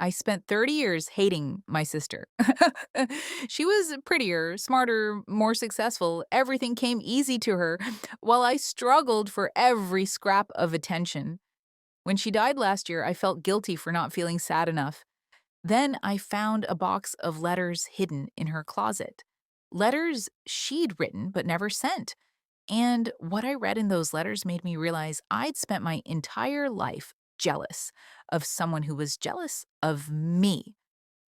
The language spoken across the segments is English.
I spent 30 years hating my sister. She was prettier, smarter, more successful. Everything came easy to her, while I struggled for every scrap of attention. When she died last year, I felt guilty for not feeling sad enough. Then I found a box of letters hidden in her closet. Letters she'd written but never sent. And what I read in those letters made me realize I'd spent my entire life jealous of someone who was jealous of me.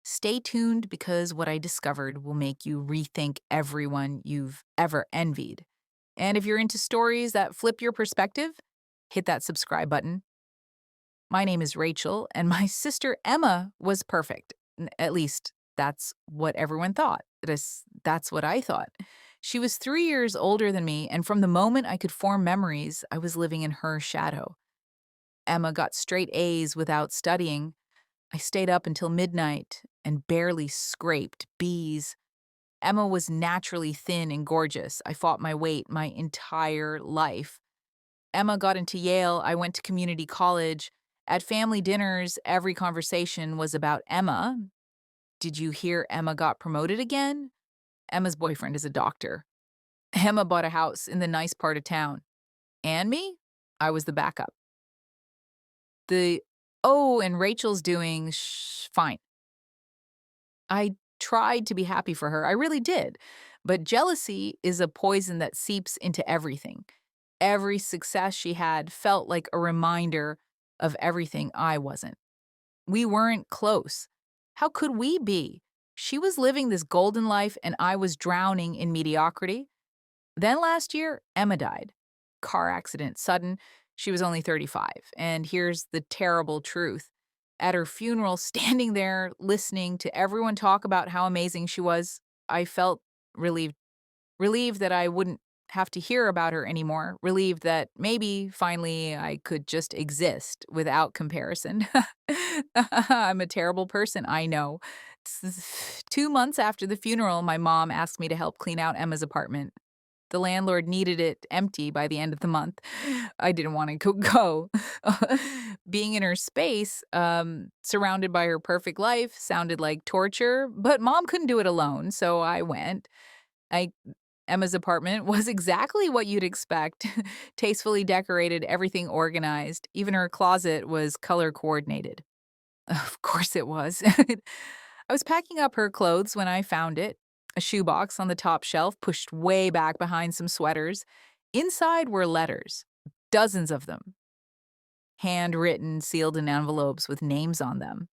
Stay tuned because what I discovered will make you rethink everyone you've ever envied. And if you're into stories that flip your perspective, hit that subscribe button. My name is Rachel, and my sister Emma was perfect. At least that's what everyone thought. That's what I thought. She was 3 years older than me, and from the moment I could form memories, I was living in her shadow. Emma got straight A's without studying. I stayed up until midnight and barely scraped B's. Emma was naturally thin and gorgeous. I fought my weight my entire life. Emma got into Yale. I went to community college. At family dinners, every conversation was about Emma. Did you hear Emma got promoted again? Emma's boyfriend is a doctor. Emma bought a house in the nice part of town. And me? I was the backup. The, oh, and Rachel's doing fine. I tried to be happy for her. I really did. But jealousy is a poison that seeps into everything. Every success she had felt like a reminder of everything I wasn't. We weren't close. How could we be? She was living this golden life and I was drowning in mediocrity. Then last year, Emma died. Car accident, sudden. She was only 35. And here's the terrible truth. At her funeral, standing there, listening to everyone talk about how amazing she was, I felt relieved. Relieved that I wouldn't have to hear about her anymore. Relieved that maybe finally I could just exist without comparison. I'm a terrible person, I know. 2 months after the funeral, my mom asked me to help clean out Emma's apartment. The landlord needed it empty by the end of the month. I didn't want to go. Being in her space, surrounded by her perfect life, sounded like torture, but mom couldn't do it alone, so I went. I Emma's apartment was exactly what you'd expect. Tastefully decorated, everything organized. Even her closet was color coordinated. Of course it was. I was packing up her clothes when I found it. A shoebox on the top shelf, pushed way back behind some sweaters. Inside were letters, dozens of them, handwritten, sealed in envelopes with names on them.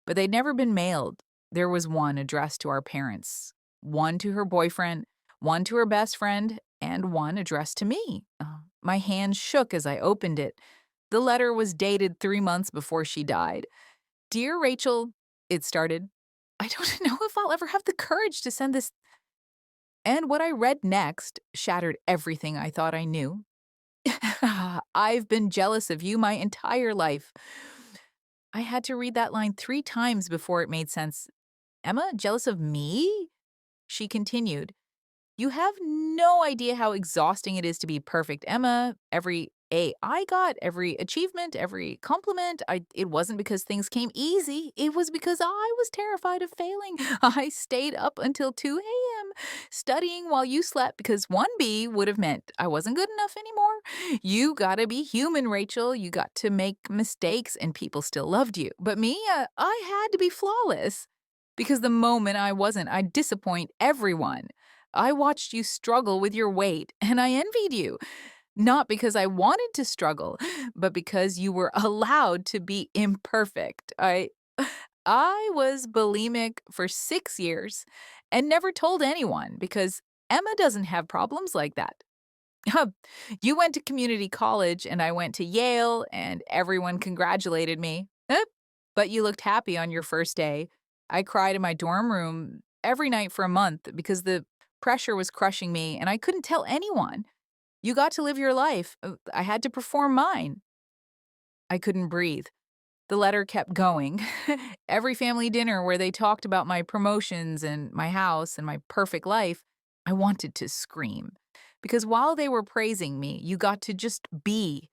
But they'd never been mailed. There was one addressed to our parents, one to her boyfriend, one to her best friend, and one addressed to me. My hands shook as I opened it. The letter was dated 3 months before she died. Dear Rachel, it started. I don't know if I'll ever have the courage to send this. And what I read next shattered everything I thought I knew. I've been jealous of you my entire life. I had to read that line 3 times before it made sense. Emma, jealous of me? She continued. You have no idea how exhausting it is to be perfect, Emma. Every A I got, every achievement, every compliment, it wasn't because things came easy. It was because I was terrified of failing. I stayed up until 2 a.m. studying while you slept because one B would have meant I wasn't good enough anymore. You gotta be human, Rachel. You got to make mistakes and people still loved you. But me, I had to be flawless. Because the moment I wasn't, I'd disappoint everyone. I watched you struggle with your weight, and I envied you. Not because I wanted to struggle, but because you were allowed to be imperfect. I was bulimic for 6 years and never told anyone because Emma doesn't have problems like that. You went to community college and I went to Yale and everyone congratulated me. But you looked happy on your first day. I cried in my dorm room every night for a month because the pressure was crushing me and I couldn't tell anyone. You got to live your life. I had to perform mine. I couldn't breathe. The letter kept going. Every family dinner where they talked about my promotions and my house and my perfect life, I wanted to scream. Because while they were praising me, you got to just be.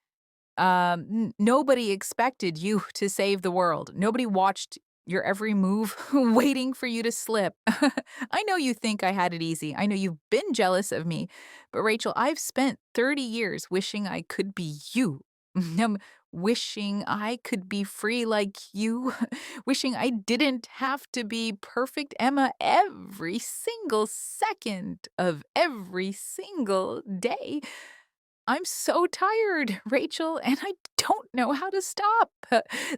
Nobody expected you to save the world. Nobody watched your every move, waiting for you to slip. I know you think I had it easy. I know you've been jealous of me. But Rachel, I've spent 30 years wishing I could be you. Wishing I could be free like you. Wishing I didn't have to be perfect Emma every single second of every single day. I'm so tired, Rachel, and I don't know how to stop.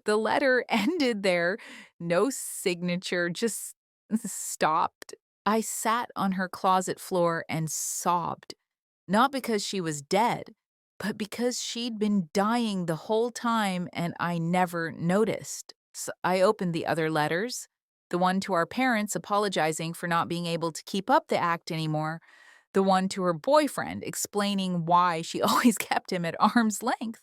The letter ended there. No signature, just stopped. I sat on her closet floor and sobbed. Not because she was dead, but because she'd been dying the whole time and I never noticed. So I opened the other letters, the one to our parents apologizing for not being able to keep up the act anymore, the one to her boyfriend explaining why she always kept him at arm's length,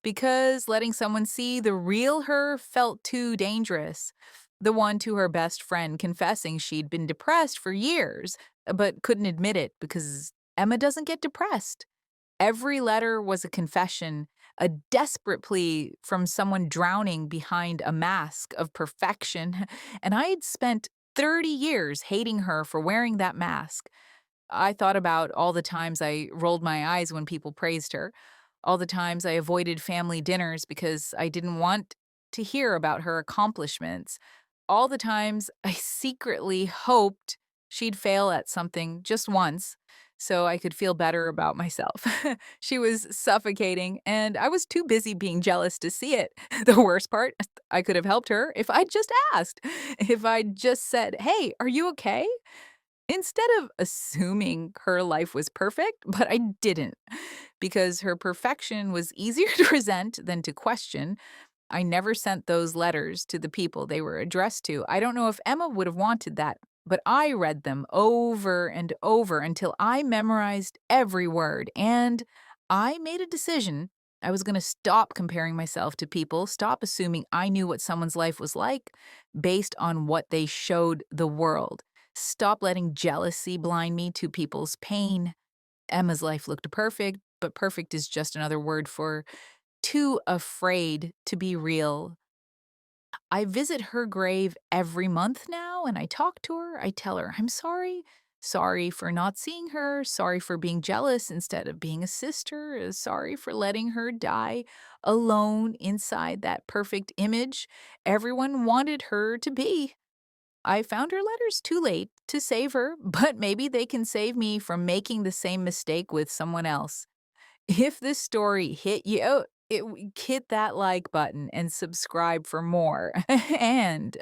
because letting someone see the real her felt too dangerous, the one to her best friend confessing she'd been depressed for years, but couldn't admit it because Emma doesn't get depressed. Every letter was a confession, a desperate plea from someone drowning behind a mask of perfection, and I had spent 30 years hating her for wearing that mask. I thought about all the times I rolled my eyes when people praised her, all the times I avoided family dinners because I didn't want to hear about her accomplishments, all the times I secretly hoped she'd fail at something just once so I could feel better about myself. She was suffocating, and I was too busy being jealous to see it. The worst part, I could have helped her if I'd just asked, if I'd just said, "Hey, are you okay?" Instead of assuming her life was perfect, but I didn't. Because her perfection was easier to resent than to question, I never sent those letters to the people they were addressed to. I don't know if Emma would have wanted that, but I read them over and over until I memorized every word. And I made a decision. I was going to stop comparing myself to people, stop assuming I knew what someone's life was like based on what they showed the world. Stop letting jealousy blind me to people's pain. Emma's life looked perfect, but perfect is just another word for too afraid to be real. I visit her grave every month now and I talk to her. I tell her, I'm sorry. Sorry for not seeing her. Sorry for being jealous instead of being a sister. Sorry for letting her die alone inside that perfect image everyone wanted her to be. I found her letters too late to save her, but maybe they can save me from making the same mistake with someone else. If this story hit you, hit that like button and subscribe for more. And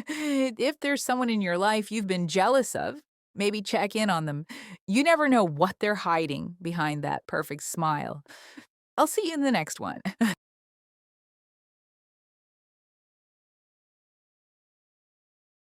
if there's someone in your life you've been jealous of, maybe check in on them. You never know what they're hiding behind that perfect smile. I'll see you in the next one.